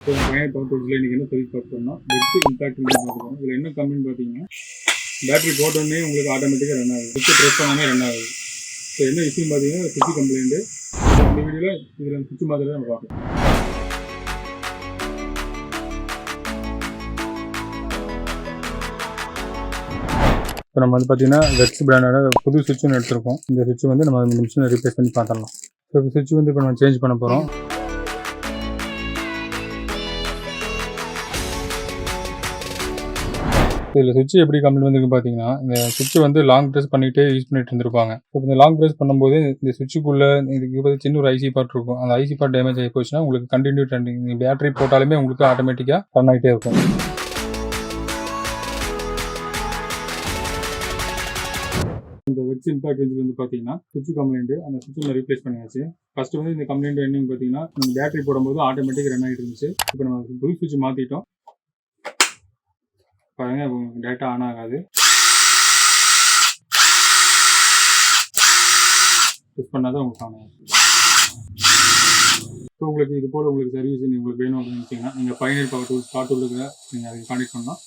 So பயண power டூல்ஸில் இன்றைக்கி என்ன சர்வீஸ் பார்த்தோம்னா பெஸ்ட் இம்பாக்ட் பார்த்துக்கோங்க. இதில் என்ன கம்மின்னு பார்த்தீங்கன்னா பேட்டரி போட்டோடனே உங்களுக்கு ஆட்டோமேட்டிக்காக ரன் ஆகுது, சுவிட்சை ப்ரெஸ் பண்ணாமே ரன் ஆகுது. ஸோ என்ன விஷயம் பார்த்தீங்கன்னா சுவிட்ச் கம்ப்ளைண்ட்டு. இந்த வீடியோவில் இதில் சுவிட்ச் மாதிரி நம்ம பார்க்கலாம். இப்போ நம்ம வந்து பார்த்தீங்கன்னா வெட்ஸ் பிராண்டோட புது சுவிட்ச் ஒன்று எடுத்திருக்கோம். இந்த சுவிட்ச் வந்து நம்ம இந்த மிஷினை ரீப்ளேஸ் பண்ணி பார்த்துடலாம். ஸோ இந்த சுவிட்ச் வந்து இப்போ நம்ம சேஞ்ச் பண்ண போகிறோம். இதில் சுவிட்ச் எப்படி கம்ப்ளைண்ட் வந்துருக்கு பார்த்தீங்கன்னா, இந்த சுவிட்ச் வந்து லாங் ப்ரெஸ் பண்ணிகிட்டே யூஸ் பண்ணிட்டு இருந்திருப்பாங்க. இப்போ இந்த லாங் ப்ரெஸ் பண்ணும்போது இந்த சுவிட்சுக்குள்ளே இதுக்கு பார்த்து சின்ன ஒரு ஐசி பார்ட் இருக்கும். அந்த ஐசி பார்ட் டேமேஜ் ஆகி போச்சுன்னா உங்களுக்கு கண்டினியூ ரன்னிங், பேட்டரி போட்டாலுமே உங்களுக்கு ஆட்டோமேட்டிக்காக ரன் ஆகிட்டே இருக்கும். இந்த வெட்ஸ் இம்பாக்ட் ரேஞ்சில் வந்து பார்த்தீங்கன்னா சுவிட்ச் கம்ப்ளைண்ட் அந்த சுவிட்சில் ரீப்ளேஸ் பண்ணியாச்சு. ஃபர்ஸ்ட் வந்து இந்த கம்ப்ளைண்ட் என்னன்னு பார்த்தீங்கன்னா, நம்ம பேட்டரி போடும்போது ஆட்டோமேட்டிக் ரன் ஆகிட்டு இருந்துச்சு. இப்போ நம்ம புது சுவிட்ச் மாற்றிட்டோம். பாருங்க, டேட்டா ஆன் ஆகாது. யூஸ் பண்ணாதான் உங்களுக்கு ஆன் ஆகும். ஸோ உங்களுக்கு இது போல் உங்களுக்கு சர்வீஸ் உங்களுக்கு வேணும் அப்படின்னு நினச்சிங்கன்னா நீங்கள் பயனர் பவர் டூல்ஸ் காட்டூரில் நீங்கள் அதை கான்டெக்ட் பண்ணலாம்.